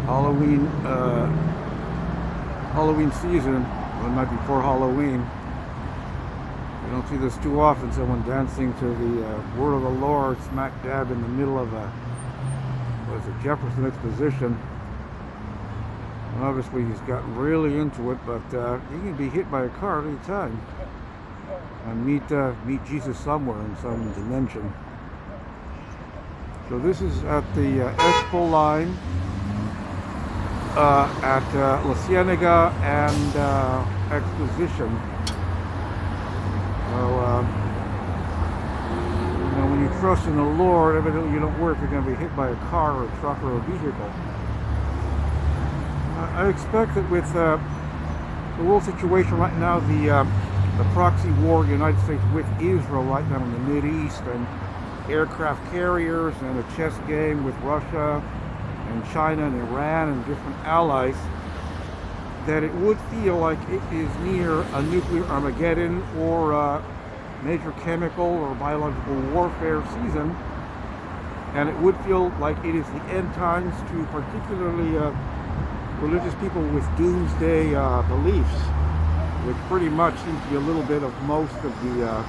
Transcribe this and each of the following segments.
Halloween Halloween season, one night before Halloween. You don't see this too often, someone dancing to the word of the Lord smack dab in the middle of a Jefferson exposition. And obviously he's gotten really into it, but he can be hit by a car any time and meet Jesus somewhere in some dimension. So this is at the Expo line at La Cienega and Exposition. So, when you trust in the Lord, evidently you don't worry if you're going to be hit by a car or a truck or a vehicle. I expect that with the world situation right now, the proxy war of the United States with Israel right now in the Mideast, and aircraft carriers and a chess game with Russia and China and Iran and different allies, that it would feel like it is near a nuclear Armageddon or a major chemical or biological warfare season, and it would feel like it is the end times to particularly religious people with doomsday beliefs, which pretty much seems to be a little bit of most of the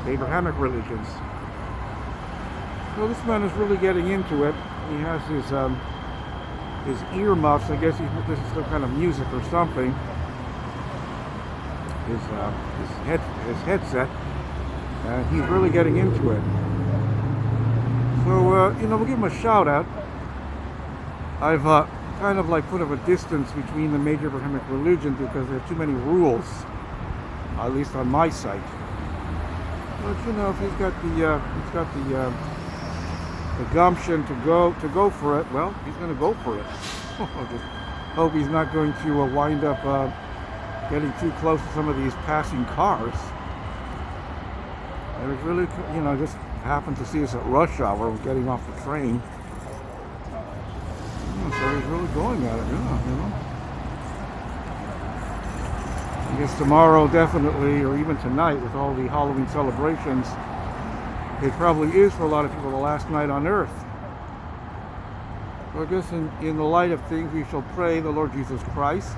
Abrahamic religions. So this man is really getting into it. He has his earmuffs. I guess this is some kind of music or something. His headset, and he's really getting into it. So we'll give him a shout out. I've kind of like put up a distance between the major Abrahamic religions because there are too many rules, at least on my site. But if he's got the gumption to go for it, well, he's going to go for it. I just hope he's not going to wind up getting too close to some of these passing cars. I was really, just happened to see us at rush hour getting off the train. So he's really going at it, I guess tomorrow definitely, or even tonight with all the Halloween celebrations, it probably is for a lot of people the last night on earth. So I guess in the light of things, we shall pray the Lord Jesus Christ,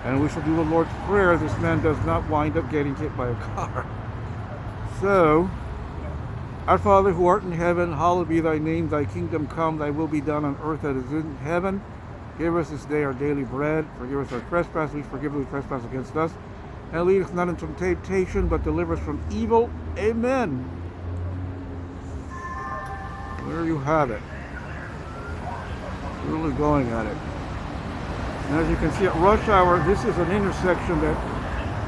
and we shall do the Lord's Prayer. This man does not wind up getting hit by a car. So, our Father who art in heaven, hallowed be thy name, thy kingdom come, thy will be done on earth as it is in heaven. Give us this day our daily bread. Forgive us our trespasses, we forgive those who trespass against us. And lead us not into temptation, but deliver us from evil. Amen. There you have it. Really going at it. And as you can see at rush hour, this is an intersection that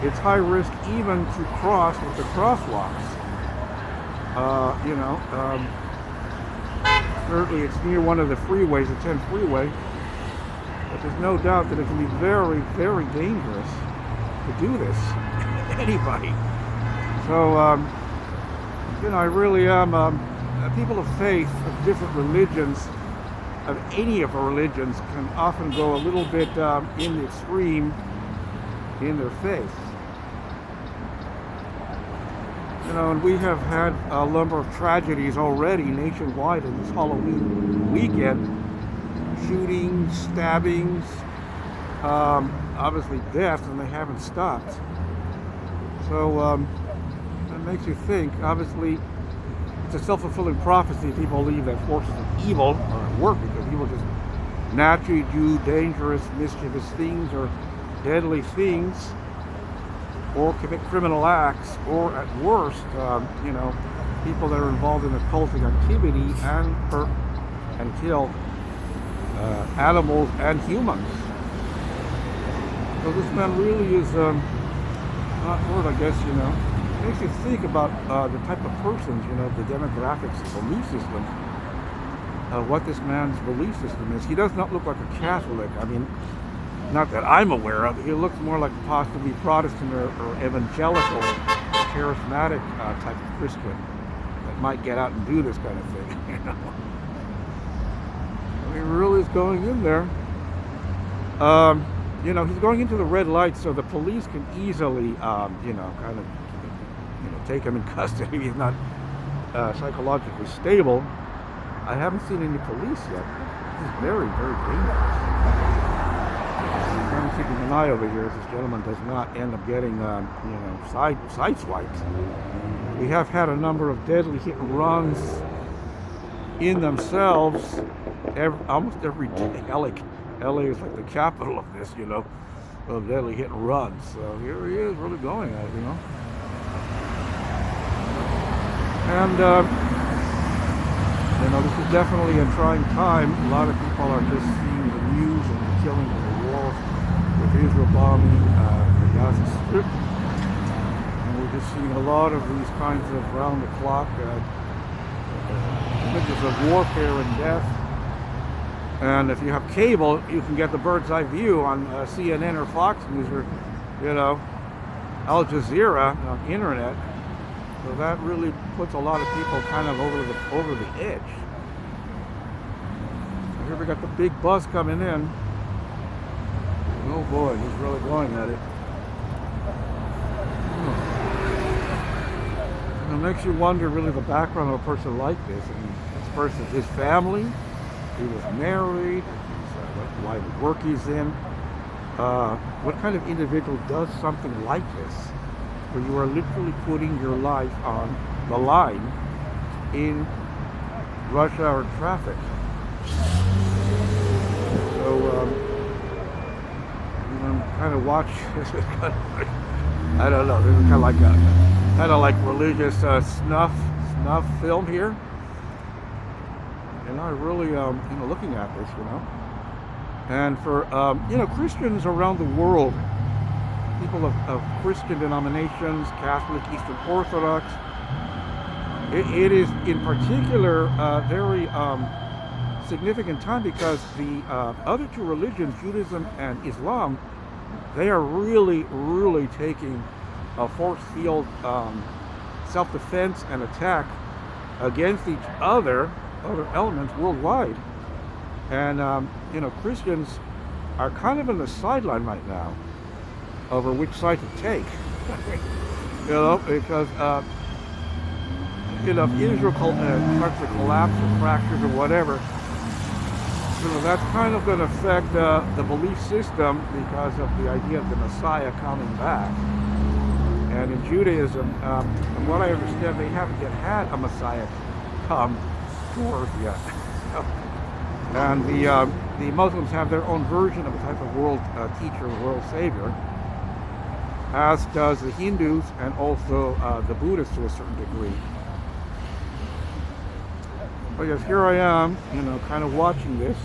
it's high risk even to cross with the crosswalks. Certainly it's near one of the freeways, the 10 freeway, but there's no doubt that it can be very, very dangerous to do this. Anybody. So, I really am, people of faith of different religions, of any of our religions, can often go a little bit in the extreme in their faith. And we have had a number of tragedies already nationwide in this Halloween weekend. Shootings, stabbings, obviously death, and they haven't stopped. So it makes you think. Obviously, it's a self-fulfilling prophecy. People believe that forces of evil are at work because people just naturally do dangerous, mischievous things or deadly things, or commit criminal acts, or at worst, people that are involved in occultic activity and hurt and kill animals and humans. So this man really is not word, I guess, makes you think about the type of persons, the demographics, the belief system, what this man's belief system is. He does not look like a Catholic. I mean, not that I'm aware of. He looks more like possibly Protestant or evangelical, charismatic type of Christian that might get out and do this kind of thing. He really is going in there. He's going into the red light, so the police can easily, take him in custody. He's not psychologically stable. I haven't seen any police yet. is very, very dangerous. I'm keeping an eye over here. This gentleman does not end up getting, sideswiped. We have had a number of deadly hit and runs in themselves almost every day. LA is like the capital of this, of deadly hit and runs. So here he is, really going at it, And this is definitely a trying time. A lot of people are just seeing the news and the killing of the war with Israel bombing the Gaza Strip. And we're just seeing a lot of these kinds of round-the-clock images of warfare and death. And if you have cable, you can get the bird's eye view on CNN or Fox News or, Al Jazeera on the internet. So that really puts a lot of people kind of over the edge. So here we got the big bus coming in. Oh boy, he's really going at it. It makes you wonder really the background of a person like this. I mean, this person, his family, he was married, what line of work he's in. What kind of individual does something like this, where you are literally putting your life on the line in rush hour traffic? So, kind of watch. I don't know. This is kind of like religious snuff film here. And I really, looking at this, and for Christians around the world, people of Christian denominations, Catholic, Eastern Orthodox, it is in particular a very significant time because the other two religions, Judaism and Islam, they are really, really taking a force field self-defense and attack against each other elements worldwide. And Christians are kind of on the sideline right now over which side to take. Because if Israel starts to collapse or fractures or whatever, that's kind of going to affect the belief system because of the idea of the Messiah coming back. And in Judaism, from what I understand, they haven't yet had a Messiah come to earth yet. And the Muslims have their own version of a type of world teacher, world savior, as does the Hindus and also the Buddhists to a certain degree. But yes, here I am, kind of watching this.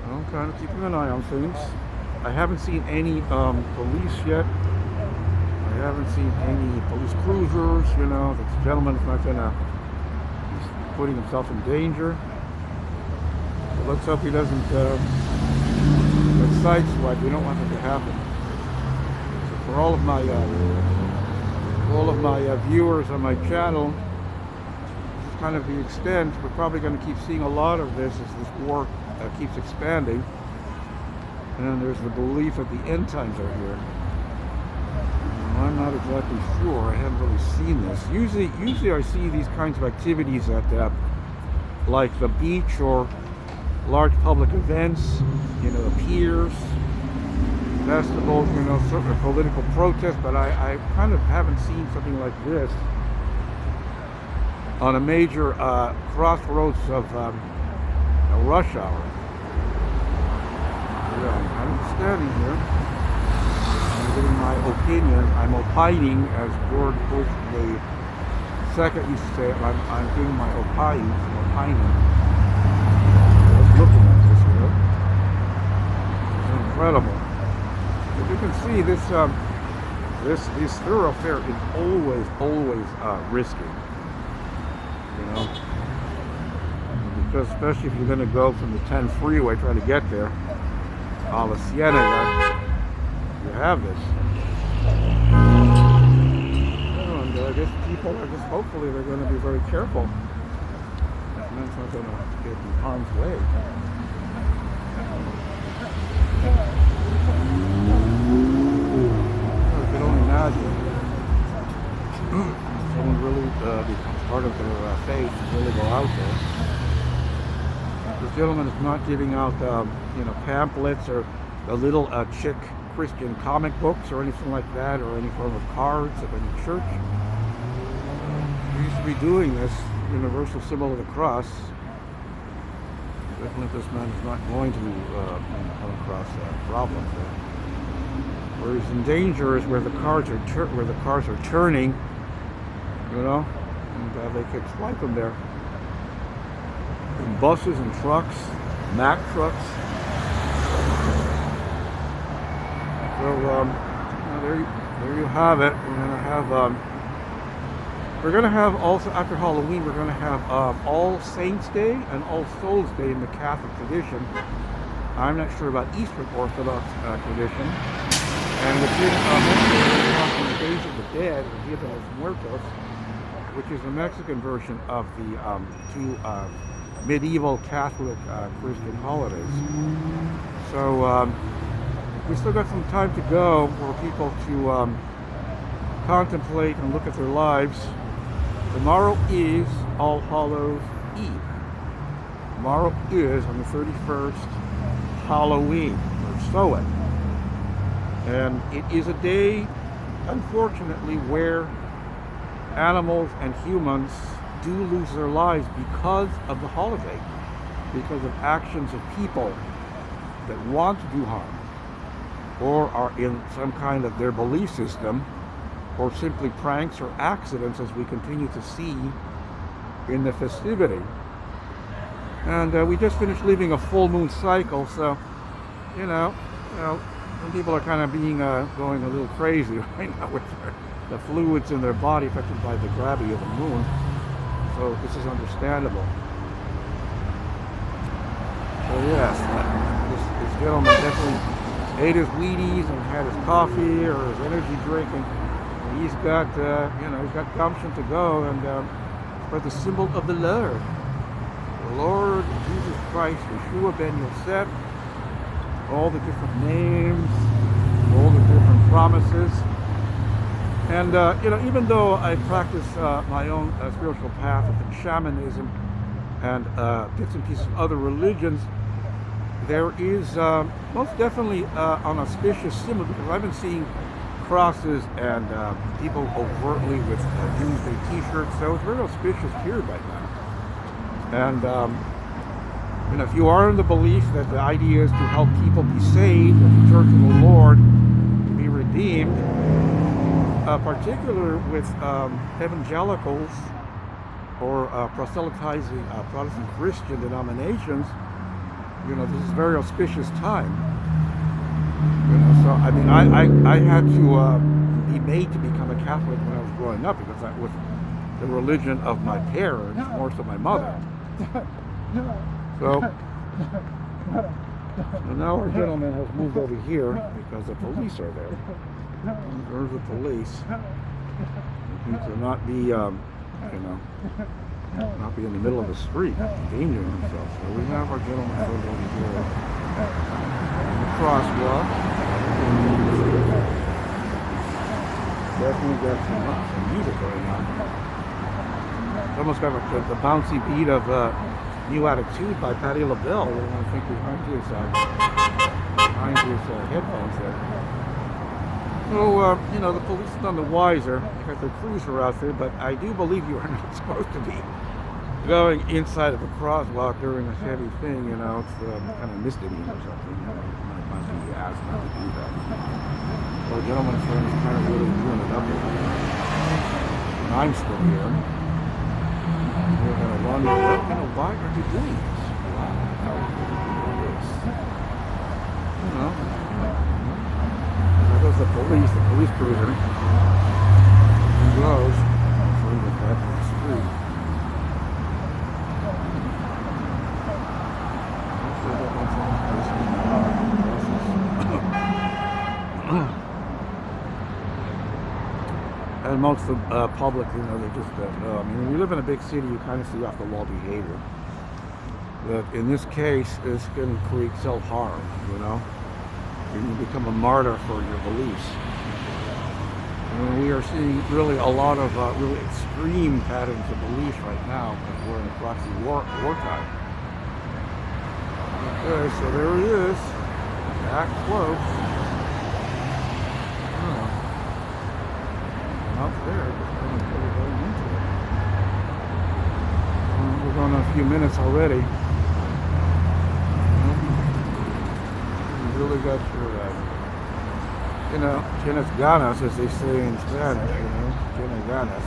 I'm kind of keeping an eye on things. I haven't seen any police yet. I haven't seen any police cruisers. This gentleman's not gonna. He's putting himself in danger. So let's hope he doesn't get sideswiped. We don't want that to happen. So for all of my viewers on my channel, kind of the extent, we're probably going to keep seeing a lot of this as this war keeps expanding, and there's the belief that the end times are here. I'm not exactly sure. I haven't really seen this. Usually I see these kinds of activities at like the beach or large public events, piers, festivals, certain political protests, but I kind of haven't seen something like this on a major crossroads of a rush hour. I'm standing here. I'm giving my opinion. I'm opining, as George Bush the second used to say. I'm giving my opining. Just looking at this here. It's incredible. As you can see, this thoroughfare is always risky. Because especially if you're going to go from the 10 freeway trying to get there, a la Cienega, you have this. And I guess people are just, hopefully they're going to be very careful. That man's not going to get in harm's way. I can only imagine. Someone really becomes part of their faith and really go out there. This gentleman is not giving out, pamphlets or the little chick Christian comic books or anything like that, or any form of cards of any church. We used to be doing this universal symbol of the cross. Definitely, this man is not going to come across problems. Where he's in danger is where the cars are turning, and they could swipe them there. And buses and trucks, Mack trucks. So there you have it. We're gonna have also after Halloween. We're gonna have All Saints Day and All Souls Day in the Catholic tradition. I'm not sure about Eastern Orthodox tradition. And within the Days of the Dead, or Dia de los Muertos, which is the Mexican version of the two medieval Catholic Christian holidays. So we still got some time to go for people to contemplate and look at their lives. Tomorrow is All Hallows Eve. Tomorrow is, on the 31st, Halloween, or Samhain. And it is a day, unfortunately, where animals and humans do lose their lives because of the holiday, because of actions of people that want to do harm, or are in some kind of their belief system, or simply pranks or accidents, as we continue to see in the festivity. And we just finished living a full moon cycle, so some people are kind of going a little crazy right now with the fluids in their body affected by the gravity of the moon. So this is understandable. So yes, this gentleman definitely ate his Wheaties and had his coffee or his energy drink, and he's got he's got gumption to go and spread the symbol of the Lord Jesus Christ, Yeshua ben Yosef, all the different names, all the different promises. And even though I practice my own spiritual path within shamanism and bits and pieces of other religions, there is most definitely an auspicious symbol, because I've been seeing crosses and people overtly with Doomsday t-shirts, so it's a very auspicious period right now. And if you are in the belief that the idea is to help people be saved and return to the Lord, be redeemed, particularly with evangelicals or proselytizing Protestant Christian denominations, this is a very auspicious time. So I mean, I had to be made to become a Catholic when I was growing up, because that was the religion of my parents, more so my mother. So now our gentleman has moved over here because the police are there. There's the police. He needs to not be, not be in the middle of the street, endangering himself. So we have our gentleman over here in the crosswalk. Definitely got some music going on. It's almost got like the bouncy beat of New Attitude by Patti LaBelle. I think behind his headphones there. So, the police is none the wiser. They got their cruiser out there, but I do believe you are not supposed to be going inside of a crosswalk during a heavy thing. It's kind of misdemeanor or something. It might be asked not to do that. Well, gentleman's friend is kind of really doing it up here. And I'm still here. We're going to wonder, why are you doing this? Why are you doing this? There goes the police cruiser. He goes. Hopefully we'll get back to the street. And most of the public, they just don't know. I mean, when you live in a big city, you kind of see off-the-wall behavior. But in this case, it's going to create self-harm, You become a martyr for your beliefs. And we are seeing really a lot of really extreme patterns of belief right now, because we're in a proxy wartime. Okay, so there he is. Back close. Oh. Not there, just going into it. We're going on a few minutes already. You really got your, tienes ganas, as they say in Spanish, tienes ganas.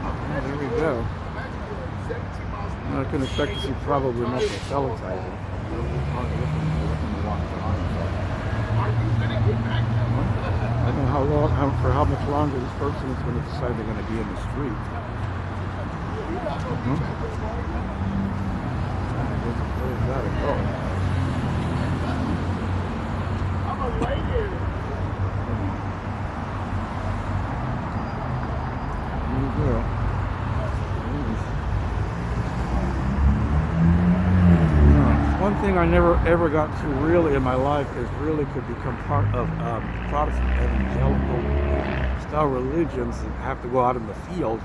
Oh, there we go. I can expect to see probably not proselytizing. I don't know for how much longer this person is going to decide they're going to be in the street. Where's that going? I'm a lady. There you go. One thing I never ever got to really in my life is really could become part of Protestant evangelical style religions that have to go out in the field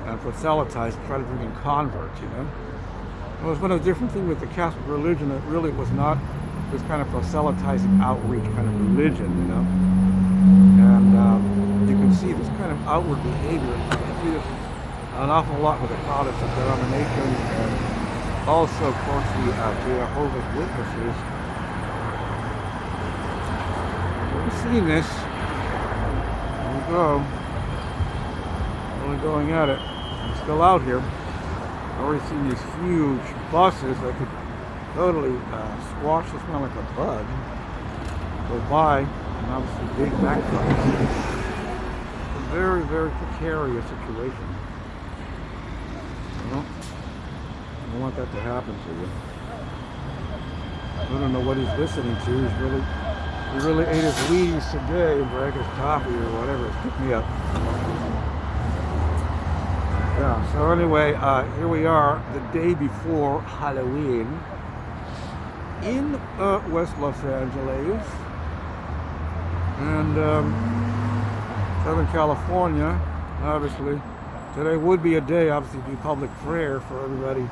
and proselytize, try to bring in converts, It was one of the different things with the Catholic religion that really was not this kind of proselytizing outreach kind of religion, And you can see this kind of outward behavior. You see this an awful lot with the Protestant denominations and also, of course, the Jehovah's Witnesses. We've seen this. There we go. Really going at it. I'm still out here. I've already seen these huge buses that could totally squash this one like a bug. Go by, and obviously big Mack trucks. It's a very, very precarious situation. Well, I don't want that to happen to you. I don't know what he's listening to. He really ate his Wheaties today and drank his coffee or whatever. It's picked me up. Yeah, so anyway, here we are the day before Halloween in West Los Angeles and Southern California. Obviously, today would be a day, obviously, to do public prayer for everybody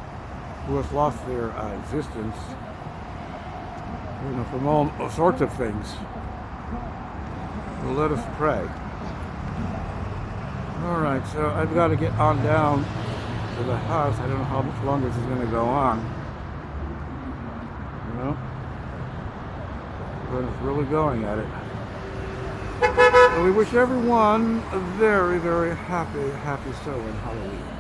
who has lost their existence, from all sorts of things. So let us pray. All right, so I've got to get on down to the house. I don't know how much longer this is going to go on. But it's really going at it. So we wish everyone a very, very happy sowing Halloween.